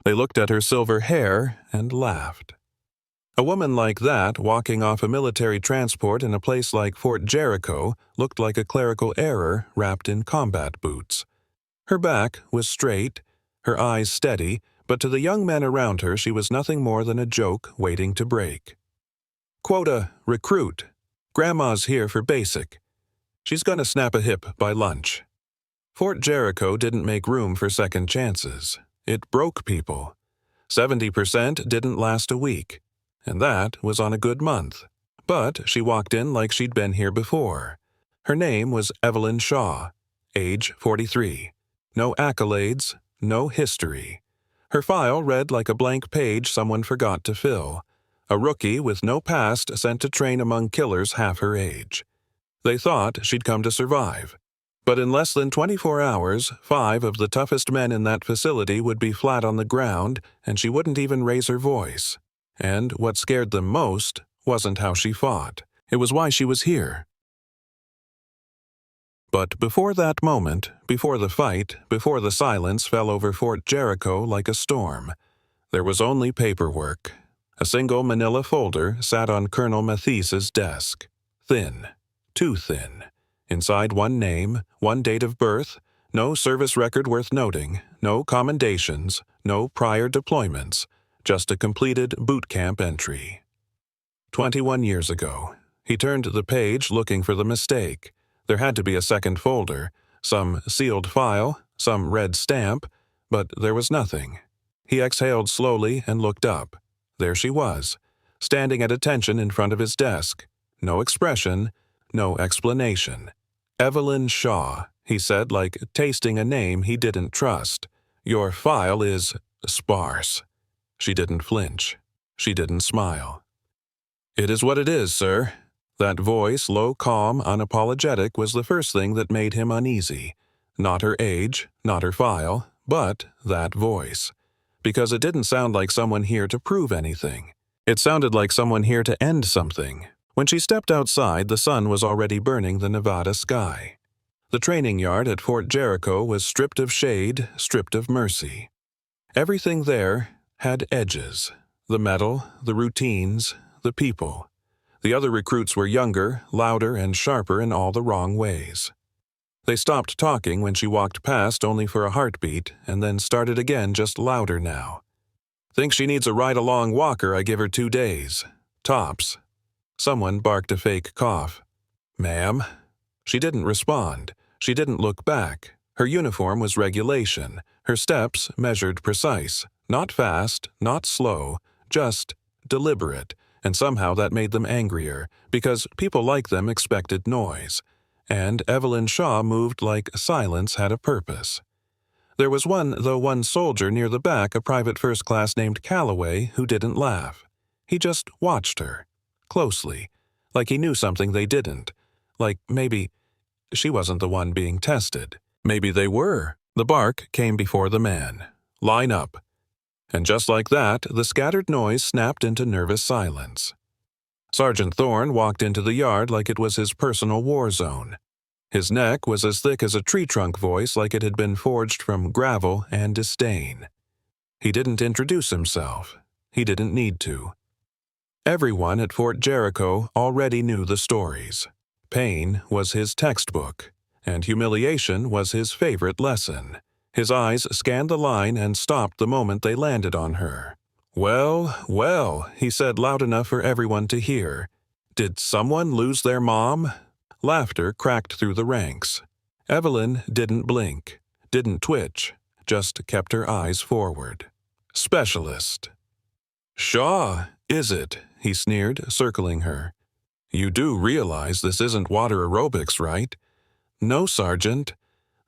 They looked at her silver hair and laughed. A woman like that, walking off a military transport in a place like Fort Jericho, looked like a clerical error wrapped in combat boots. Her back was straight, her eyes steady, but to the young men around her she was nothing more than a joke waiting to break. Quota, recruit. Grandma's here for basic. She's gonna snap a hip by lunch. Fort Jericho didn't make room for second chances. It broke people. 70% didn't last a week, and that was on a good month. But she walked in like she'd been here before. Her name was Evelyn Shaw, age 43. No accolades, no history. Her file read like a blank page someone forgot to fill. A rookie with no past sent to train among killers half her age. They thought she'd come to survive. But in less than 24 hours, 5 of the toughest men in that facility would be flat on the ground, and she wouldn't even raise her voice. And what scared them most wasn't how she fought. It was why she was here. But before that moment, before the fight, before the silence fell over Fort Jericho like a storm, there was only paperwork. A single manila folder sat on Colonel Mathies's desk. Thin. Too thin. Inside one name, one date of birth, no service record worth noting, no commendations, no prior deployments, just a completed boot camp entry. 21 years ago. He turned the page looking for the mistake. There had to be a second folder, some sealed file, some red stamp, but there was nothing. He exhaled slowly and looked up. There she was, standing at attention in front of his desk. No expression, no explanation. Evelyn Shaw, he said like tasting a name he didn't trust. Your file is sparse. She didn't flinch. She didn't smile. It is what it is, sir. That voice, low, calm, unapologetic, was the first thing that made him uneasy. Not her age, not her file, but that voice. Because it didn't sound like someone here to prove anything. It sounded like someone here to end something. When she stepped outside, the sun was already burning the Nevada sky. The training yard at Fort Jericho was stripped of shade, stripped of mercy. Everything there had edges. The metal, the routines, the people. The other recruits were younger, louder, and sharper in all the wrong ways. They stopped talking when she walked past only for a heartbeat, and then started again just louder now. Think she needs a ride-along walker, I give her 2 days. Tops. Someone barked a fake cough. Ma'am? She didn't respond. She didn't look back. Her uniform was regulation. Her steps measured precise. Not fast, not slow, just deliberate. And somehow that made them angrier, because people like them expected noise. And Evelyn Shaw moved like silence had a purpose. There was one soldier near the back, a private first class named Calloway, who didn't laugh. He just watched her. Closely. Like he knew something they didn't. Like maybe she wasn't the one being tested. Maybe they were. The bark came before the man. Line up. And just like that, the scattered noise snapped into nervous silence. Sergeant Thorne walked into the yard like it was his personal war zone. His neck was as thick as a tree trunk voice, like it had been forged from gravel and disdain. He didn't introduce himself. He didn't need to. Everyone at Fort Jericho already knew the stories. Pain was his textbook, and humiliation was his favorite lesson. His eyes scanned the line and stopped the moment they landed on her. Well, well, he said loud enough for everyone to hear. Did someone lose their mom? Laughter cracked through the ranks. Evelyn didn't blink, didn't twitch, just kept her eyes forward. Specialist. Shaw, is it? He sneered, circling her. You do realize this isn't water aerobics, right? No, Sergeant.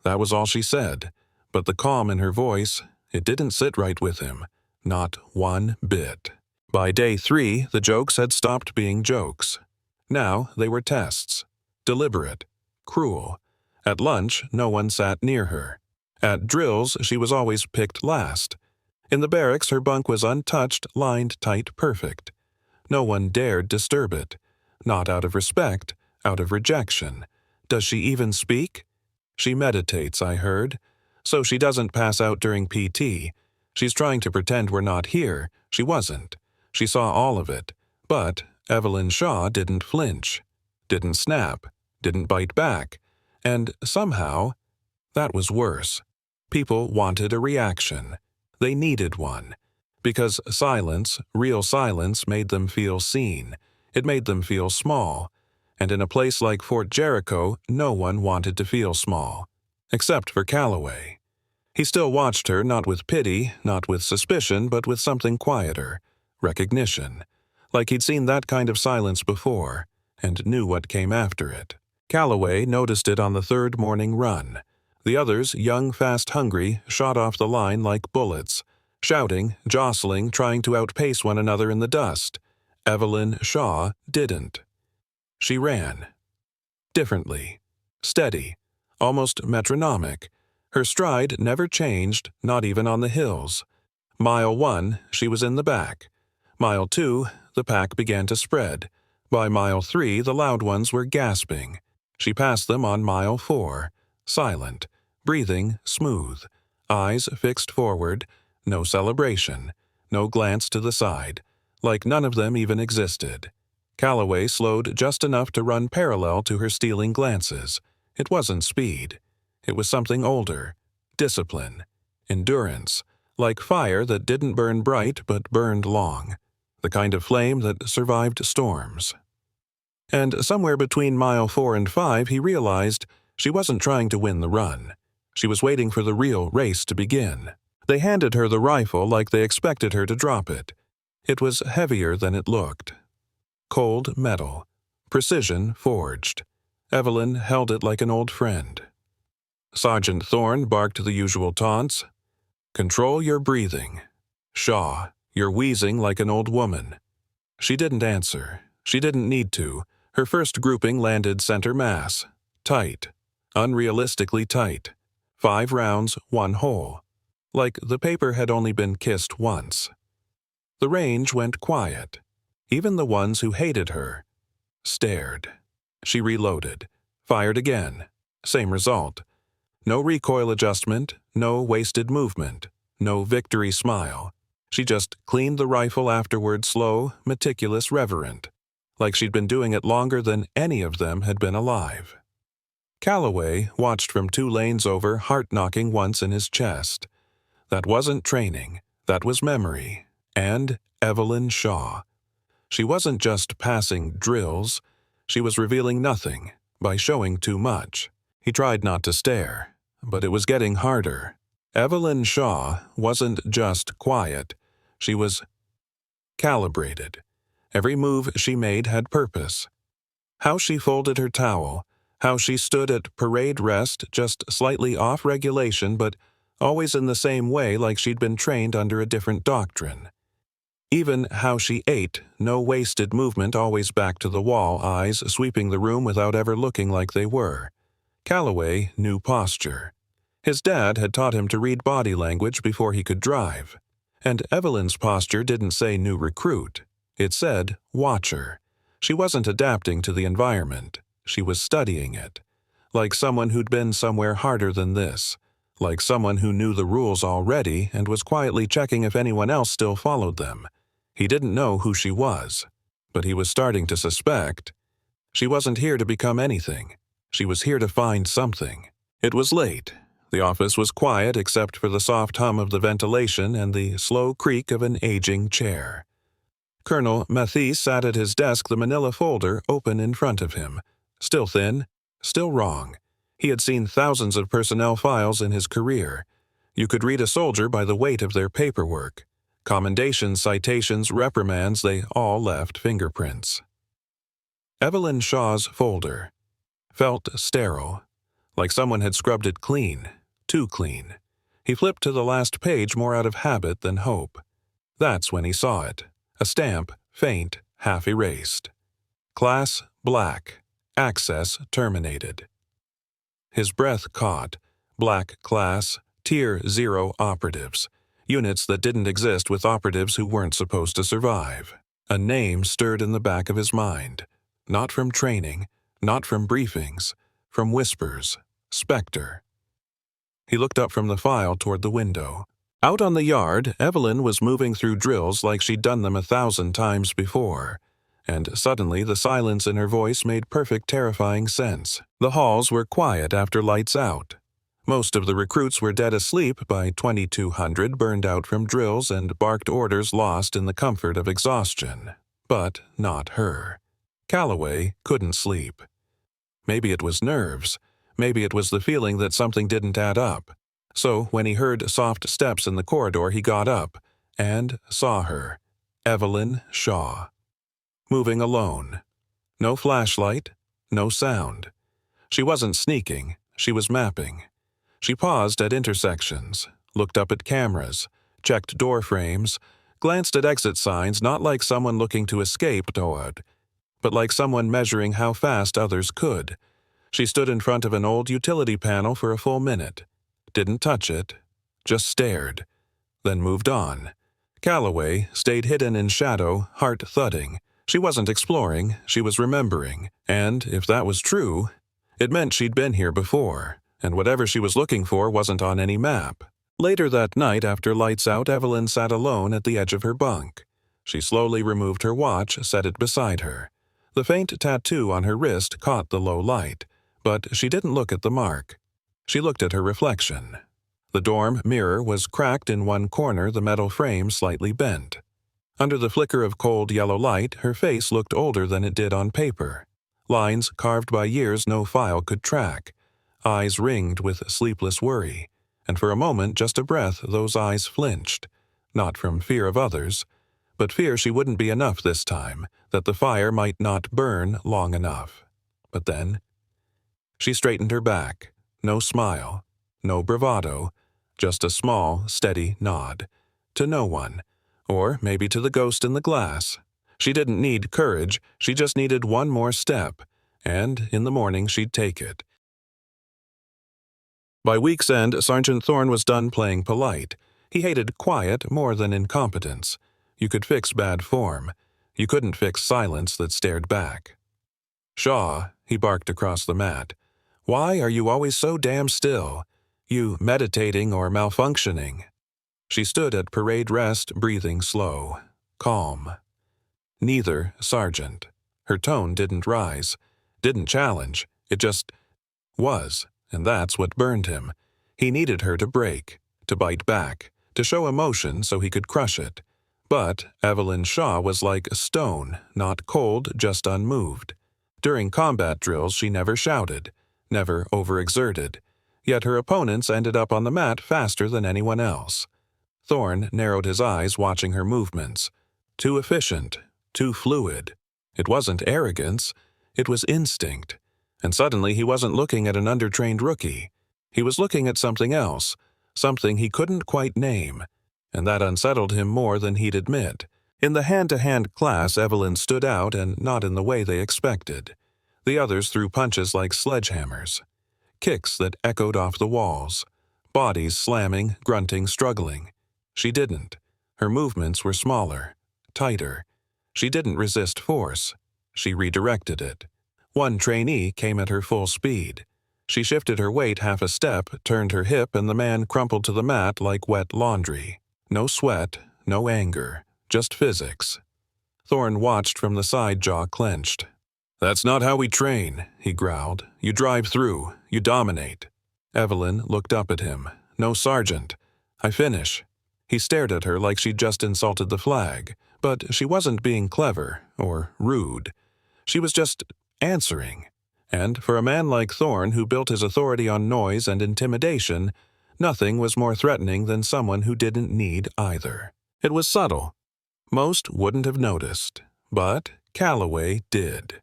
That was all she said. But the calm in her voice, it didn't sit right with him. Not one bit. By day 3, the jokes had stopped being jokes. Now they were tests. Deliberate. Cruel. At lunch, no one sat near her. At drills, she was always picked last. In the barracks, her bunk was untouched, lined tight, perfect. No one dared disturb it. Not out of respect, out of rejection. Does she even speak? She meditates, I heard. So she doesn't pass out during PT. She's trying to pretend we're not here. She wasn't. She saw all of it. But Evelyn Shaw didn't flinch, didn't snap, didn't bite back. And somehow, that was worse. People wanted a reaction. They needed one. Because silence, real silence, made them feel seen. It made them feel small. And in a place like Fort Jericho, no one wanted to feel small. Except for Calloway. He still watched her, not with pity, not with suspicion, but with something quieter. Recognition. Like he'd seen that kind of silence before, and knew what came after it. Calloway noticed it on the third morning run. The others, young, fast, hungry, shot off the line like bullets, shouting, jostling, trying to outpace one another in the dust. Evelyn Shaw didn't. She ran. Differently. Steady. Almost metronomic. Her stride never changed, not even on the hills. Mile 1, she was in the back. Mile 2, the pack began to spread. By mile 3, the loud ones were gasping. She passed them on mile 4. Silent. Breathing smooth. Eyes fixed forward. No celebration. No glance to the side. Like none of them even existed. Calloway slowed just enough to run parallel to her stealing glances. It wasn't speed. It was something older. Discipline. Endurance. Like fire that didn't burn bright but burned long. The kind of flame that survived storms. And somewhere between mile 4 and 5 he realized she wasn't trying to win the run. She was waiting for the real race to begin. They handed her the rifle like they expected her to drop it. It was heavier than it looked. Cold metal. Precision forged. Evelyn held it like an old friend. Sergeant Thorne barked the usual taunts. "Control your breathing. Shaw, you're wheezing like an old woman." She didn't answer. She didn't need to. Her first grouping landed center mass. Tight. Unrealistically tight. 5 rounds, 1 hole. Like the paper had only been kissed once. The range went quiet. Even the ones who hated her stared. She reloaded. Fired again. Same result. No recoil adjustment, no wasted movement, no victory smile. She just cleaned the rifle afterward slow, meticulous, reverent. Like she'd been doing it longer than any of them had been alive. Calloway watched from 2 lanes over, heart-knocking once in his chest. That wasn't training. That was memory. And Evelyn Shaw. She wasn't just passing drills. She was revealing nothing by showing too much. He tried not to stare, but it was getting harder. Evelyn Shaw wasn't just quiet. She was calibrated. Every move she made had purpose. How she folded her towel, how she stood at parade rest just slightly off regulation but always in the same way like she'd been trained under a different doctrine. Even how she ate, no wasted movement, always back to the wall, eyes sweeping the room without ever looking like they were. Calloway knew posture. His dad had taught him to read body language before he could drive. And Evelyn's posture didn't say new recruit. It said watcher. She wasn't adapting to the environment. She was studying it. Like someone who'd been somewhere harder than this. Like someone who knew the rules already and was quietly checking if anyone else still followed them. He didn't know who she was, but he was starting to suspect. She wasn't here to become anything. She was here to find something. It was late. The office was quiet except for the soft hum of the ventilation and the slow creak of an aging chair. Colonel Mathis sat at his desk, the manila folder open in front of him. Still thin, still wrong. He had seen thousands of personnel files in his career. You could read a soldier by the weight of their paperwork. Commendations, citations, reprimands, they all left fingerprints. Evelyn Shaw's folder felt sterile, like someone had scrubbed it clean, too clean. He flipped to the last page more out of habit than hope. That's when he saw it. A stamp, faint, half erased. Class black. Access terminated. His breath caught. Black class, Tier 0 operatives. Units that didn't exist with operatives who weren't supposed to survive. A name stirred in the back of his mind. Not from training, not from briefings, from whispers. Spectre. He looked up from the file toward the window. Out on the yard, Evelyn was moving through drills like she'd done them 1,000 times before. And suddenly the silence in her voice made perfect terrifying sense. The halls were quiet after lights out. Most of the recruits were dead asleep by 2200, burned out from drills and barked orders lost in the comfort of exhaustion. But not her. Calloway couldn't sleep. Maybe it was nerves. Maybe it was the feeling that something didn't add up. So when he heard soft steps in the corridor, he got up and saw her, Evelyn Shaw. Moving alone. No flashlight, no sound. She wasn't sneaking, she was mapping. She paused at intersections, looked up at cameras, checked door frames, glanced at exit signs, not like someone looking to escape Doad, but like someone measuring how fast others could. She stood in front of an old utility panel for a full minute, didn't touch it, just stared, then moved on. Calloway stayed hidden in shadow, heart thudding. She wasn't exploring, she was remembering, and if that was true, it meant she'd been here before, and whatever she was looking for wasn't on any map. Later that night, after lights out, Evelyn sat alone at the edge of her bunk. She slowly removed her watch, set it beside her. The faint tattoo on her wrist caught the low light, but she didn't look at the mark. She looked at her reflection. The dorm mirror was cracked in one corner, the metal frame slightly bent. Under the flicker of cold yellow light, her face looked older than it did on paper. Lines carved by years no file could track. Eyes ringed with sleepless worry, and for a moment, just a breath, those eyes flinched. Not from fear of others, but fear she wouldn't be enough this time, that the fire might not burn long enough. But then, she straightened her back. No smile, no bravado, just a small, steady nod. To no one, or maybe to the ghost in the glass. She didn't need courage, she just needed one more step, and in the morning she'd take it. By week's end, Sergeant Thorne was done playing polite. He hated quiet more than incompetence. You could fix bad form. You couldn't fix silence that stared back. "Shaw," he barked across the mat, "why are you always so damn still? You meditating or malfunctioning?" She stood at parade rest, breathing slow, calm. "Neither, Sergeant." Her tone didn't rise, didn't challenge. It just was. And that's what burned him. He needed her to break, to bite back, to show emotion so he could crush it. But Evelyn Shaw was like a stone, not cold, just unmoved. During combat drills she never shouted, never overexerted. Yet her opponents ended up on the mat faster than anyone else. Thorne narrowed his eyes watching her movements. Too efficient, too fluid. It wasn't arrogance, it was instinct. And suddenly he wasn't looking at an undertrained rookie. He was looking at something else, something he couldn't quite name, and that unsettled him more than he'd admit. In the hand-to-hand class, Evelyn stood out, and not in the way they expected. The others threw punches like sledgehammers, kicks that echoed off the walls, bodies slamming, grunting, struggling. She didn't. Her movements were smaller, tighter. She didn't resist force. She redirected it. One trainee came at her full speed. She shifted her weight half a step, turned her hip, and the man crumpled to the mat like wet laundry. No sweat, no anger, just physics. Thorne watched from the side, jaw clenched. "That's not how we train," he growled. "You drive through, you dominate." Evelyn looked up at him. "No, Sergeant. I finish." He stared at her like she'd just insulted the flag, but she wasn't being clever or rude. She was just answering. And for a man like Thorne, who built his authority on noise and intimidation, nothing was more threatening than someone who didn't need either. It was subtle. Most wouldn't have noticed, but Calloway did.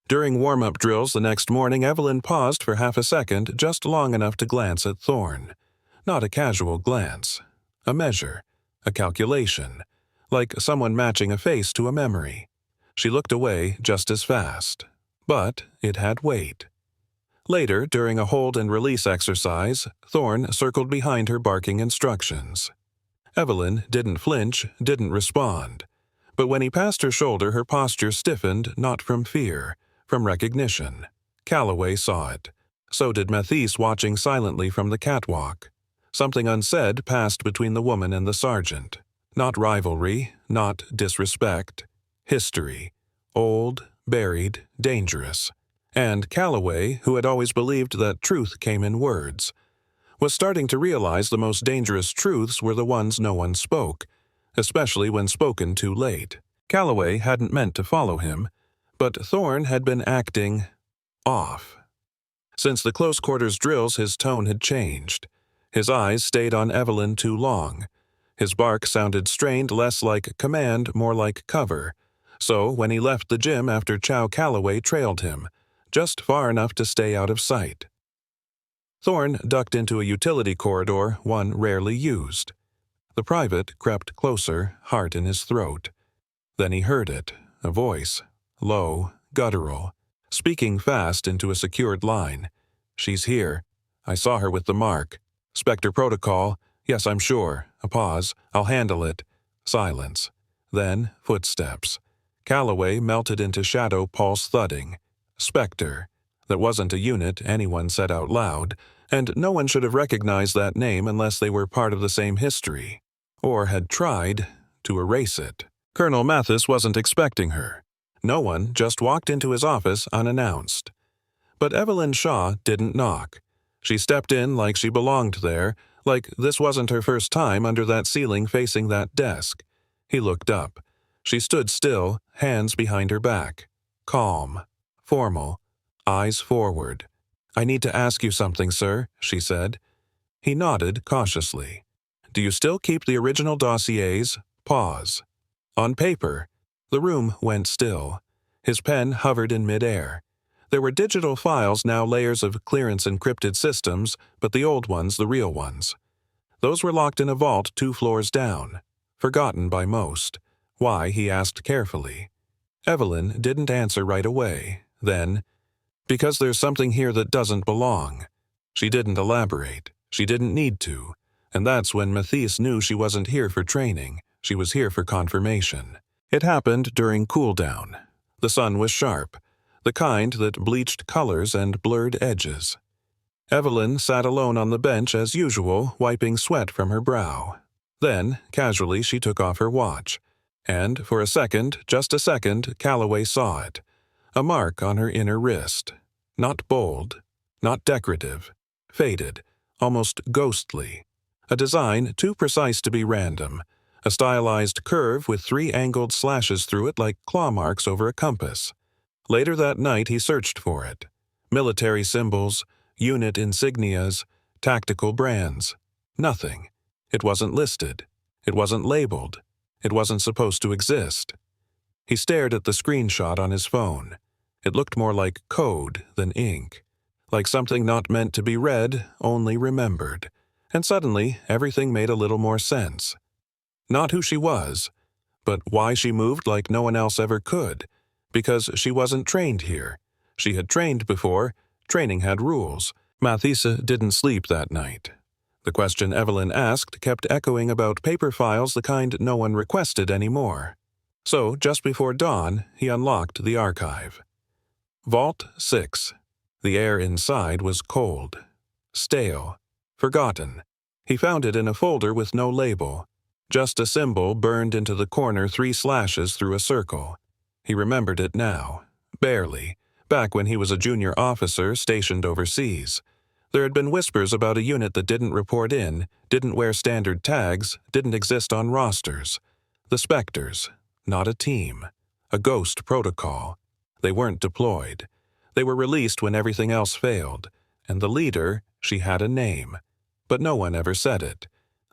During warm-up drills the next morning, Evelyn paused for half a second, just long enough to glance at Thorne. Not a casual glance. A measure. A calculation. Like someone matching a face to a memory. She looked away just as fast. But it had weight. Later, during a hold and release exercise, Thorne circled behind her barking instructions. Evelyn didn't flinch, didn't respond. But when he passed her shoulder, her posture stiffened, not from fear, from recognition. Calloway saw it. So did Mathis, watching silently from the catwalk. Something unsaid passed between the woman and the sergeant. Not rivalry, not disrespect. History. Old, buried, dangerous. And Calloway, who had always believed that truth came in words, was starting to realize the most dangerous truths were the ones no one spoke, especially when spoken too late. Calloway hadn't meant to follow him, but Thorne had been acting off. Since the close-quarters drills, his tone had changed. His eyes stayed on Evelyn too long. His bark sounded strained, less like command, more like cover. So when he left the gym after Chow Calloway trailed him, just far enough to stay out of sight. Thorne ducked into a utility corridor, one rarely used. The private crept closer, heart in his throat. Then he heard it, a voice, low, guttural, speaking fast into a secured line. "She's here. I saw her with the mark. Spectre protocol. Yes, I'm sure." A pause. "I'll handle it." Silence. Then footsteps. Calloway melted into shadow, pulse thudding. Spectre. That wasn't a unit anyone said out loud, and no one should have recognized that name unless they were part of the same history, or had tried to erase it. Colonel Mathis wasn't expecting her. No one just walked into his office unannounced. But Evelyn Shaw didn't knock. She stepped in like she belonged there, like this wasn't her first time under that ceiling facing that desk. He looked up. She stood still, hands behind her back. Calm. Formal. Eyes forward. "I need to ask you something, sir," she said. He nodded cautiously. "Do you still keep the original dossiers?" Pause. On paper. The room went still. His pen hovered in midair. There were digital files, now layers of clearance-encrypted systems, but the old ones, the real ones. Those were locked in a vault 2 floors down. Forgotten by most. Why, he asked carefully. Evelyn didn't answer right away. Then, "Because there's something here that doesn't belong." She didn't elaborate. She didn't need to. And that's when Mathis knew she wasn't here for training. She was here for confirmation. It happened during cool-down. The sun was sharp, the kind that bleached colors and blurred edges. Evelyn sat alone on the bench as usual, wiping sweat from her brow. Then, casually, she took off her watch. And, for a second, just a second, Calloway saw it. A mark on her inner wrist. Not bold, not decorative. Faded, almost ghostly. A design too precise to be random. A stylized curve with 3 angled slashes through it like claw marks over a compass. Later that night he searched for it. Military symbols, unit insignias, tactical brands. Nothing. It wasn't listed. It wasn't labeled. It wasn't supposed to exist. He stared at the screenshot on his phone. It looked more like code than ink. Like something not meant to be read, only remembered. And suddenly, everything made a little more sense. Not who she was, but why she moved like no one else ever could. Because she wasn't trained here. She had trained before. Training had rules. Mathisa didn't sleep that night. The question Evelyn asked kept echoing about paper files, the kind no one requested anymore. So, just before dawn, he unlocked the archive. Vault 6. The air inside was cold. Stale. Forgotten. He found it in a folder with no label. Just a symbol burned into the corner, 3 slashes through a circle. He remembered it now. Barely. Back when he was a junior officer stationed overseas. There had been whispers about a unit that didn't report in, didn't wear standard tags, didn't exist on rosters. The Spectres. Not a team. A ghost protocol. They weren't deployed. They were released when everything else failed. And the leader, she had a name. But no one ever said it.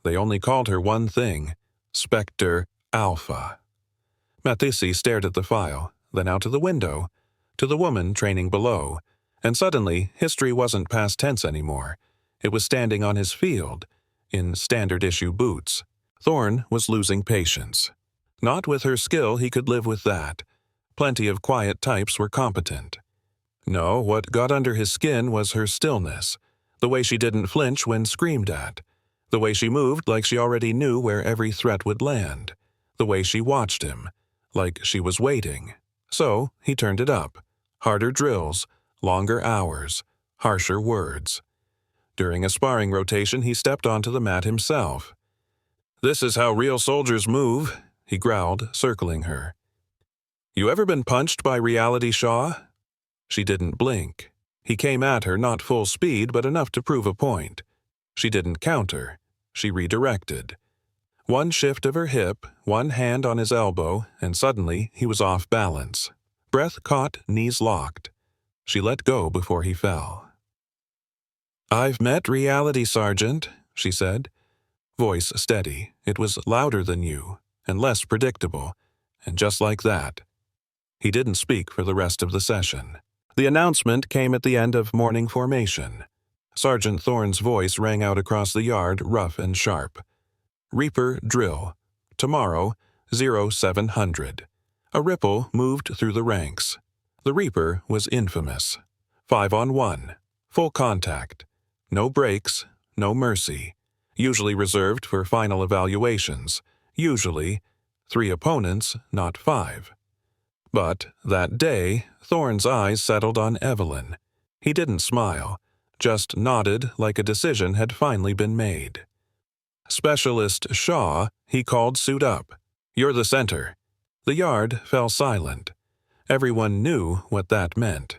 They only called her one thing. Spectre Alpha. Mathisi stared at the file, then out of the window, to the woman training below, and suddenly history wasn't past tense anymore. It was standing on his field, in standard-issue boots. Thorne was losing patience. Not with her skill, he could live with that. Plenty of quiet types were competent. No, what got under his skin was her stillness, the way she didn't flinch when screamed at, the way she moved like she already knew where every threat would land, the way she watched him, like she was waiting. So he turned it up. Harder drills, longer hours, harsher words. During a sparring rotation, he stepped onto the mat himself. "This is how real soldiers move," he growled, circling her. "You ever been punched by Reality Shaw?" She didn't blink. He came at her not full speed, but enough to prove a point. She didn't counter. She redirected. One shift of her hip, one hand on his elbow, and suddenly he was off balance. Breath caught, knees locked. She let go before he fell. "I've met Reality, Sergeant," she said. Voice steady. It was louder than you, and less predictable, and just like that. He didn't speak for the rest of the session. The announcement came at the end of morning formation. Sergeant Thorne's voice rang out across the yard, rough and sharp. "Reaper drill. Tomorrow, 0700. A ripple moved through the ranks. The Reaper was infamous. 5-on-1. Full contact. No breaks, no mercy. Usually reserved for final evaluations. Usually 3 opponents, not 5. But that day, Thorne's eyes settled on Evelyn. He didn't smile, just nodded like a decision had finally been made. "Specialist Shaw," he called, "suit up. You're the center." The yard fell silent. Everyone knew what that meant.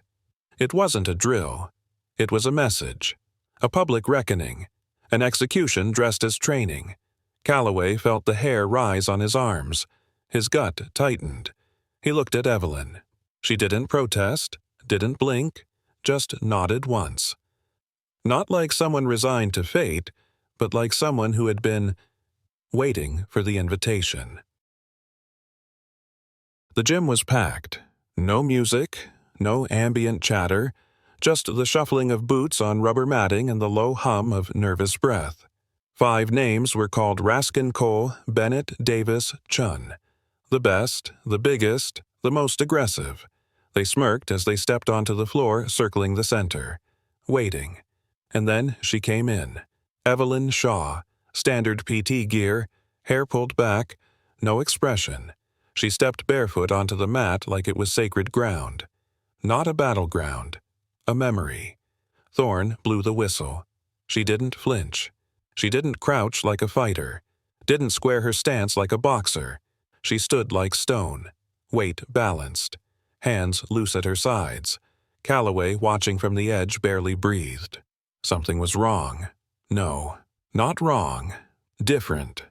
It wasn't a drill. It was a message. A public reckoning. An execution dressed as training. Calloway felt the hair rise on his arms. His gut tightened. He looked at Evelyn. She didn't protest, didn't blink, just nodded once. Not like someone resigned to fate, but like someone who had been waiting for the invitation. The gym was packed. No music, no ambient chatter, just the shuffling of boots on rubber matting and the low hum of nervous breath. 5 names were called: Raskin, Cole, Bennett, Davis, Chun. The best, the biggest, the most aggressive. They smirked as they stepped onto the floor, circling the center. Waiting. And then she came in. Evelyn Shaw. Standard PT gear, hair pulled back, no expression. She stepped barefoot onto the mat like it was sacred ground. Not a battleground. A memory. Thorne blew the whistle. She didn't flinch. She didn't crouch like a fighter. Didn't square her stance like a boxer. She stood like stone. Weight balanced. Hands loose at her sides. Calloway, watching from the edge, barely breathed. Something was wrong. No, not wrong. Different.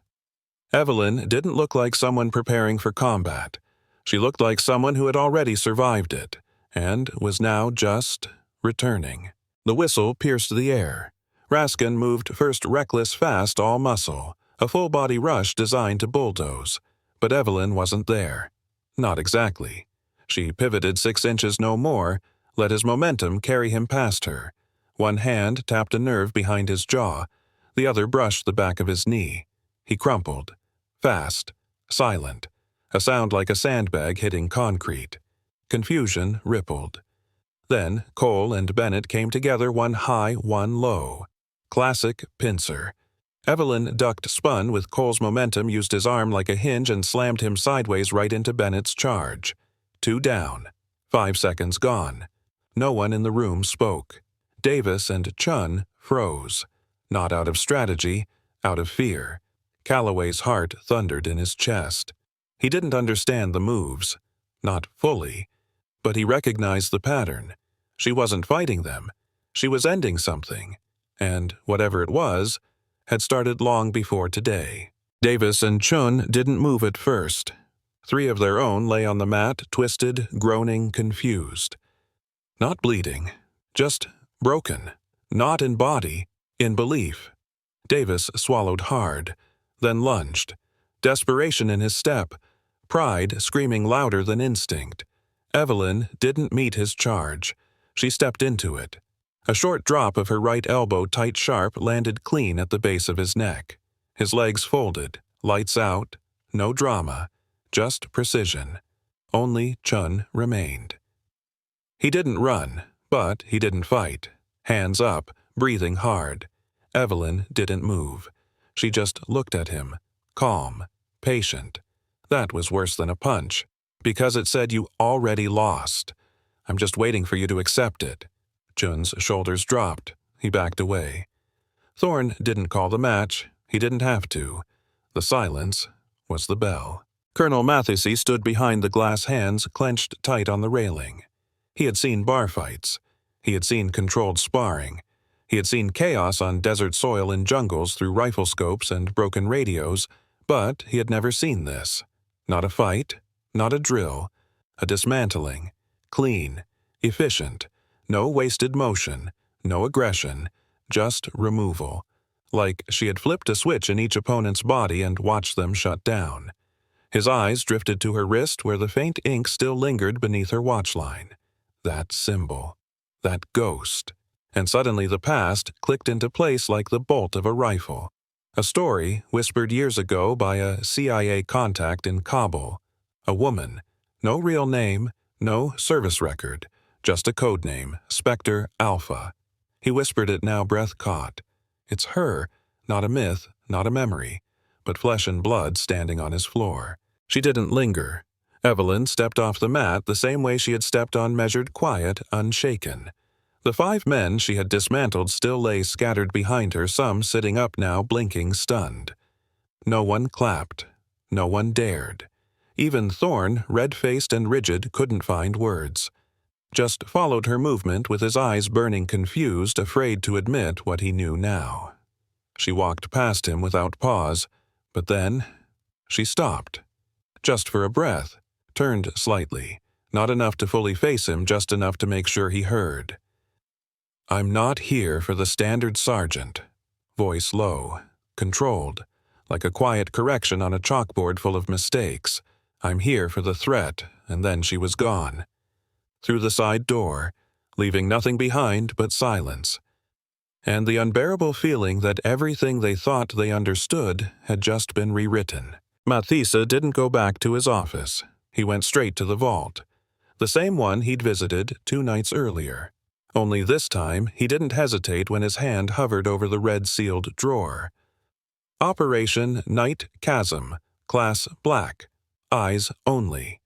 Evelyn didn't look like someone preparing for combat. She looked like someone who had already survived it, and was now just returning. The whistle pierced the air. Raskin moved first reckless fast, all muscle, a full-body rush designed to bulldoze. But Evelyn wasn't there. Not exactly. She pivoted 6 inches no more, let his momentum carry him past her. One hand tapped a nerve behind his jaw, the other brushed the back of his knee. He crumpled. Fast. Silent. A sound like a sandbag hitting concrete. Confusion rippled. Then Cole and Bennett came together, one high, one low. Classic pincer. Evelyn ducked, spun with Cole's momentum, used his arm like a hinge and slammed him sideways right into Bennett's charge. 2 down. 5 seconds gone. No one in the room spoke. Davis and Chun froze. Not out of strategy, out of fear. Calloway's heart thundered in his chest. He didn't understand the moves. Not fully. But he recognized the pattern. She wasn't fighting them. She was ending something. And whatever it was, had started long before today. Davis and Chun didn't move at first. 3 of their own lay on the mat, twisted, groaning, confused. Not bleeding. Just broken. Not in body, in belief. Davis swallowed hard, then lunged. Desperation in his step. Pride screaming louder than instinct. Evelyn didn't meet his charge. She stepped into it. A short drop of her right elbow, tight sharp, landed clean at the base of his neck. His legs folded, lights out, no drama, just precision. Only Chun remained. He didn't run, but he didn't fight. Hands up, breathing hard. Evelyn didn't move. She just looked at him, calm, patient. That was worse than a punch, because it said you already lost. I'm just waiting for you to accept it. Chun's shoulders dropped. He backed away. Thorne didn't call the match. He didn't have to. The silence was the bell. Colonel Mathesy stood behind the glass hands clenched tight on the railing. He had seen bar fights. He had seen controlled sparring. He had seen chaos on desert soil in jungles through rifle scopes and broken radios, but he had never seen this. Not a fight, not a drill, a dismantling, clean, efficient, no wasted motion, no aggression, just removal. Like she had flipped a switch in each opponent's body and watched them shut down. His eyes drifted to her wrist where the faint ink still lingered beneath her watch line. That symbol. That ghost. And suddenly the past clicked into place like the bolt of a rifle. A story whispered years ago by a CIA contact in Kabul. A woman. No real name, no service record. Just a code name, Spectre Alpha. He whispered it now, breath caught. It's her, not a myth, not a memory, but flesh and blood standing on his floor. She didn't linger. Evelyn stepped off the mat the same way she had stepped on, measured quiet, unshaken. The 5 men she had dismantled still lay scattered behind her, some sitting up now, blinking, stunned. No one clapped. No one dared. Even Thorne, red-faced and rigid, couldn't find words. Just followed her movement with his eyes burning confused, afraid to admit what he knew now. She walked past him without pause, but then she stopped. Just for a breath, turned slightly, not enough to fully face him, just enough to make sure he heard. "I'm not here for the standard sergeant." Voice low, controlled, like a quiet correction on a chalkboard full of mistakes. "I'm here for the threat," and then she was gone. Through the side door, leaving nothing behind but silence. And the unbearable feeling that everything they thought they understood had just been rewritten. Mathesy didn't go back to his office. He went straight to the vault. The same one he'd visited 2 nights earlier. Only this time, he didn't hesitate when his hand hovered over the red-sealed drawer. Operation Night Chasm, Class Black, Eyes Only.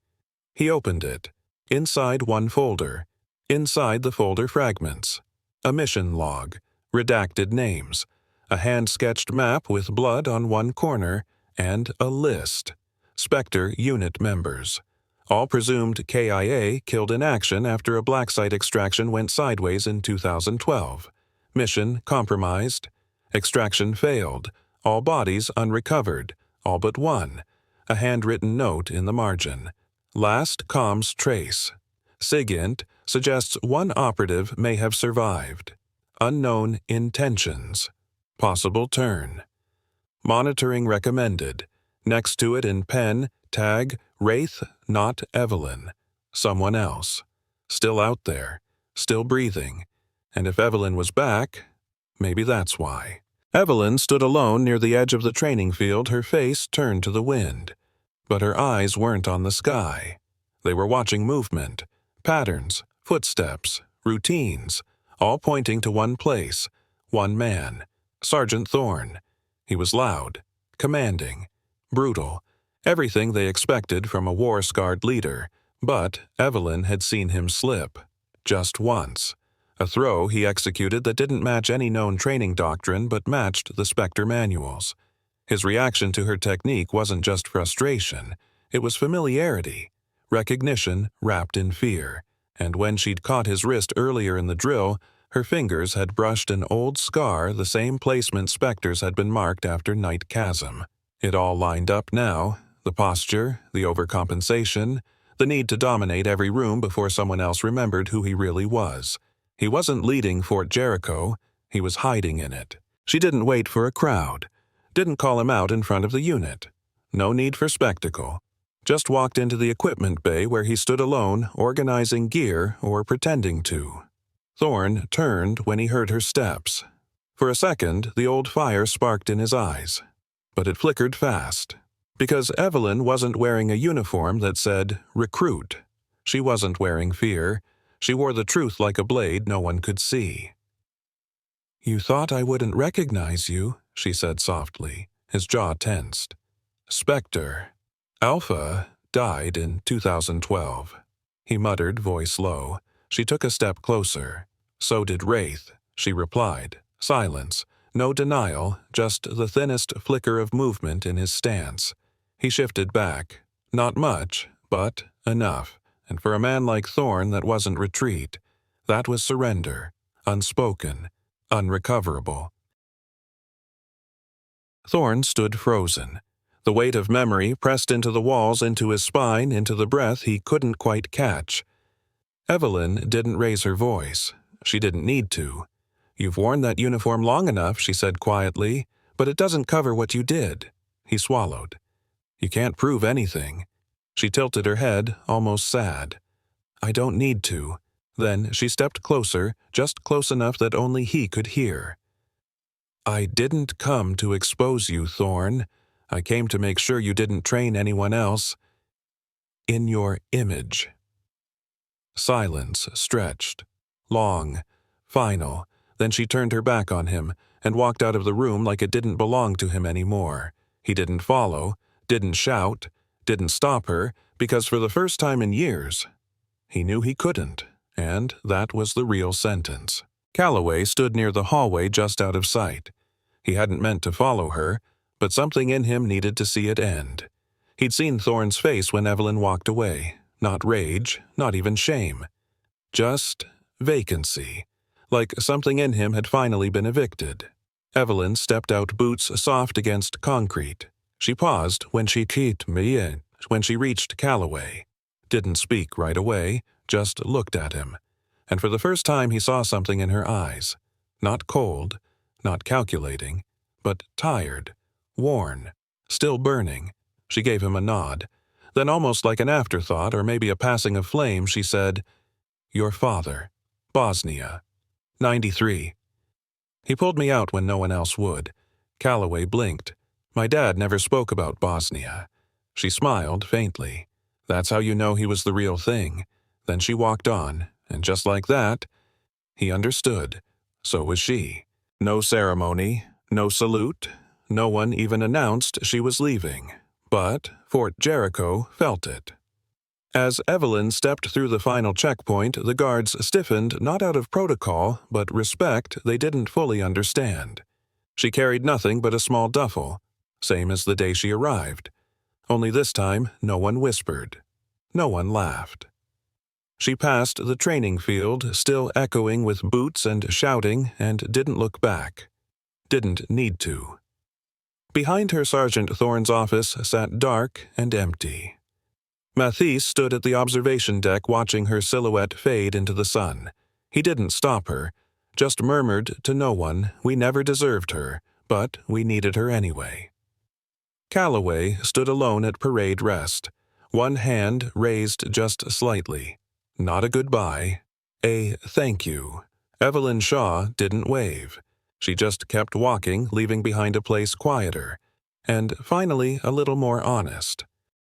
He opened it. Inside one folder. Inside the folder fragments. A mission log. Redacted names. A hand-sketched map with blood on one corner, and a list. Spectre unit members. All presumed KIA killed in action after a black site extraction went sideways in 2012. Mission compromised. Extraction failed. All bodies unrecovered. All but one. A handwritten note in the margin. Last comms trace. SIGINT suggests one operative may have survived. Unknown intentions. Possible turn. Monitoring recommended. Next to it in pen, tag, Wraith, not Evelyn. Someone else. Still out there. Still breathing. And if Evelyn was back, maybe that's why. Evelyn stood alone near the edge of the training field, her face turned to the wind. But her eyes weren't on the sky. They were watching movement, patterns, footsteps, routines, all pointing to one place, one man, Sergeant Thorne. He was loud, commanding, brutal, everything they expected from a war-scarred leader, but Evelyn had seen him slip. Just once. A throw he executed that didn't match any known training doctrine but matched the Spectre manuals. His reaction to her technique wasn't just frustration, it was familiarity, recognition wrapped in fear, and when she'd caught his wrist earlier in the drill, her fingers had brushed an old scar the same placement Spectre's had been marked after Night Chasm. It all lined up now, the posture, the overcompensation, the need to dominate every room before someone else remembered who he really was. He wasn't leading Fort Jericho, he was hiding in it. She didn't wait for a crowd. Didn't call him out in front of the unit. No need for spectacle. Just walked into the equipment bay where he stood alone, organizing gear or pretending to. Thorne turned when he heard her steps. For a second, the old fire sparked in his eyes. But it flickered fast. Because Evelyn wasn't wearing a uniform that said, recruit. She wasn't wearing fear. She wore the truth like a blade no one could see. "You thought I wouldn't recognize you," she said softly, his jaw tensed. "Spectre. Alpha died in 2012. He muttered, voice low. She took a step closer. "So did Wraith," she replied. Silence. No denial, just the thinnest flicker of movement in his stance. He shifted back. Not much, but enough. And for a man like Thorne, that wasn't retreat. That was surrender. Unspoken. Unrecoverable. Thorne stood frozen. The weight of memory pressed into the walls, into his spine, into the breath he couldn't quite catch. Evelyn didn't raise her voice. She didn't need to. "You've worn that uniform long enough," she said quietly, "but it doesn't cover what you did." He swallowed. "You can't prove anything." She tilted her head, almost sad. "I don't need to." Then she stepped closer, just close enough that only he could hear. "I didn't come to expose you, Thorne. I came to make sure you didn't train anyone else in your image." Silence stretched. Long. Final. Then she turned her back on him and walked out of the room like it didn't belong to him anymore. He didn't follow, didn't shout, didn't stop her, because for the first time in years, he knew he couldn't, and that was the real sentence. Calloway stood near the hallway just out of sight. He hadn't meant to follow her, but something in him needed to see it end. He'd seen Thorne's face when Evelyn walked away. Not rage, not even shame. Just vacancy. Like something in him had finally been evicted. Evelyn stepped out, boots soft against concrete. She paused when she kicked me in, when she reached Calloway. Didn't speak right away, just looked at him. And for the first time he saw something in her eyes. Not cold, not calculating, but tired, worn, still burning. She gave him a nod. Then, almost like an afterthought or maybe a passing of flame, she said, "Your father. Bosnia. 93. He pulled me out when no one else would." Calloway blinked. "My dad never spoke about Bosnia." She smiled faintly. "That's how you know he was the real thing." Then she walked on, and just like that, he understood. So was she. No ceremony, no salute, no one even announced she was leaving. But Fort Jericho felt it. As Evelyn stepped through the final checkpoint, the guards stiffened not out of protocol, but respect they didn't fully understand. She carried nothing but a small duffel, same as the day she arrived. Only this time, no one whispered. No one laughed. She passed the training field, still echoing with boots and shouting, and didn't look back. Didn't need to. Behind her, Sergeant Thorne's office sat dark and empty. Mathis stood at the observation deck watching her silhouette fade into the sun. He didn't stop her, just murmured to no one, "We never deserved her, but we needed her anyway." Calloway stood alone at parade rest, one hand raised just slightly. Not a goodbye, a thank you. Evelyn Shaw didn't wave. She just kept walking, leaving behind a place quieter, and finally a little more honest.